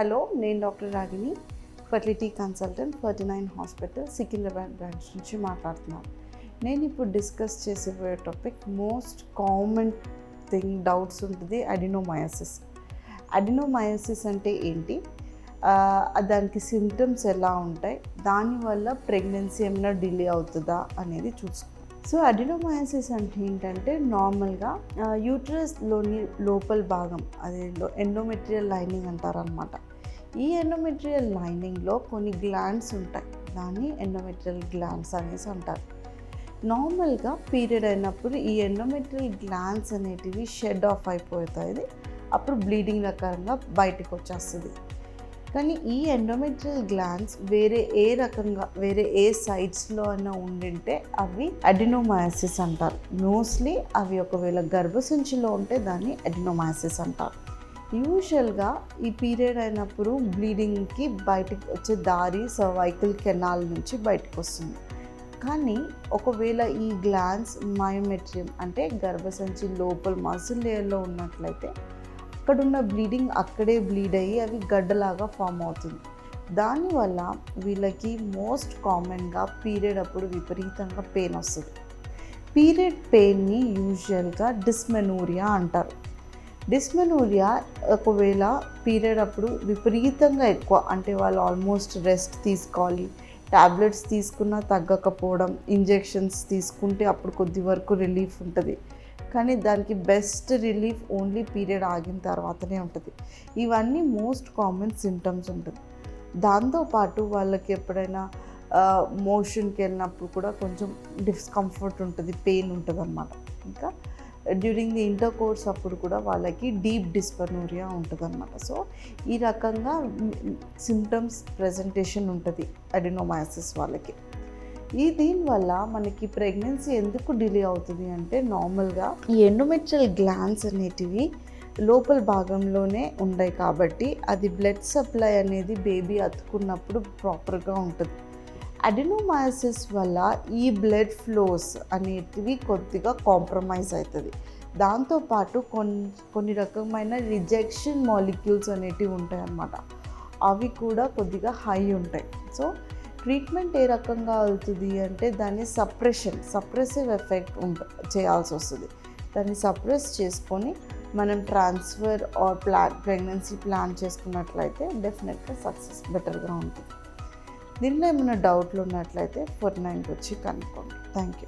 Hello, నేను doctor Ragini, fertility consultant, 49 hospital Secunderabad branch నుంచి మాట్లాడుతున్నాను. నేను ఇప్పుడు డిస్కస్ చేసే topic most common thing doubts ఉంటుంది, అడినోమయోసిస్. అడినోమయోసిస్ అంటే ఏంటి, దానికి సిమ్టమ్స్ ఎలా ఉంటాయి, దానివల్ల ప్రెగ్నెన్సీ ఏమైనా డిలే అవుతుందా అనేది చూసుకుంటాం. సో అడినోమయోసిస్ అంటే ఏంటంటే నార్మల్గా యూట్రస్లోని లోపల భాగం, అది ఎండోమెట్రియల్ లైనింగ్ అంటారనమాట. ఈ ఎండోమెట్రియల్ లైనింగ్లో కొన్ని గ్లాండ్స్ ఉంటాయి, దాన్ని ఎండోమెట్రియల్ గ్లాండ్స్ అనేసి అంటారు. నార్మల్గా పీరియడ్ అయినప్పుడు ఈ ఎండోమెట్రియల్ గ్లాండ్స్ అనేటివి షెడ్ ఆఫ్ అయిపోతాయి, అప్పుడు బ్లీడింగ్ రకంగా బయటకు వచ్చేస్తుంది. కానీ ఈ ఎండోమెట్రియల్ గ్లాండ్స్ వేరే ఏ సైడ్స్లో అయినా ఉండింటే అవి అడినోమయోసిస్ అంటారు. మోస్ట్లీ అవి ఒకవేళ గర్భసంచిలో ఉంటే దాన్ని అడినోమయోసిస్ అంటారు. యూజువల్గా ఈ పీరియడ్ అయినప్పుడు బ్లీడింగ్కి బయటకు వచ్చే దారి సర్వైకల్ కెనాల్ నుంచి బయటకు వస్తుంది. కానీ ఒకవేళ ఈ గ్లాండ్స్ మయోమెట్రియం అంటే గర్భసంచి లోపల మజిల్ లేయర్లో ఉన్నట్లయితే అక్కడున్న బ్లీడింగ్ అక్కడే బ్లీడ్ అయ్యి అవి గడ్డలాగా ఫామ్ అవుతుంది. దానివల్ల వీళ్ళకి మోస్ట్ కామన్గా పీరియడ్ అప్పుడు విపరీతంగా పెయిన్ వస్తుంది. పీరియడ్ పెయిన్ని యూజువల్గా డిస్మెనోరియా అంటారు. డిస్మెనోరియా ఒకవేళ పీరియడ్ అప్పుడు విపరీతంగా ఎక్కువ, అంటే వాళ్ళు ఆల్మోస్ట్ రెస్ట్ తీసుకోవాలి, టాబ్లెట్స్ తీసుకున్నా తగ్గకపోవడం, ఇంజెక్షన్స్ తీసుకుంటే అప్పుడు కొద్ది వరకు రిలీఫ్ ఉంటుంది, కానీ దానికి బెస్ట్ రిలీఫ్ ఓన్లీ పీరియడ్ ఆగిన తర్వాతనే ఉంటుంది. ఇవన్నీ మోస్ట్ కామన్ సిమ్టమ్స్ ఉంటుంది. దాంతోపాటు వాళ్ళకి ఎప్పుడైనా మోషన్కి వెళ్ళినప్పుడు కూడా కొంచెం డిస్కంఫర్ట్ ఉంటుంది, పెయిన్ ఉంటుంది అన్నమాట. ఇంకా డ్యూరింగ్ ది ఇంటర్ కోర్స్ అప్పుడు కూడా వాళ్ళకి డీప్ డిస్మెనోరియా ఉంటుంది అన్నమాట. సో ఈ రకంగా సిమ్టమ్స్ ప్రజెంటేషన్ ఉంటుంది అడినోమయోసిస్ వాళ్ళకి. దీనివల్ల మనకి ప్రెగ్నెన్సీ ఎందుకు డిలే అవుతుంది అంటే, నార్మల్గా ఈ ఎండోమెట్రియల్ గ్లాండ్స్ అనేటివి లోపల భాగంలోనే ఉన్నాయి కాబట్టి అది బ్లడ్ సప్లై అనేది బేబీ అతుకున్నప్పుడు ప్రాపర్గా ఉంటుంది. అడినోమయోసిస్ వల్ల ఈ బ్లడ్ ఫ్లోస్ అనేటివి కొద్దిగా కాంప్రమైజ్ అవుతుంది. దాంతోపాటు కొన్ని రకమైన రిజెక్షన్ మాలిక్యూల్స్ అనేటివి ఉంటాయి అన్నమాట, అవి కూడా కొద్దిగా హై ఉంటాయి. సో ట్రీట్మెంట్ ఏ రకంగా అవుతుంది అంటే దాన్ని సప్రెసివ్ ఎఫెక్ట్ చేయాల్సి వస్తుంది. దాన్ని సప్రెస్ చేసుకొని మనం ట్రాన్స్ఫర్ ఆర్ ప్రెగ్నెన్సీ ప్లాన్ చేసుకున్నట్లయితే డెఫినెట్గా సక్సెస్ బెటర్గా ఉంటుంది. దీనిలో ఏమైనా డౌట్లు ఉన్నట్లయితే 49కి వచ్చి కనుక్కోండి. Thank you.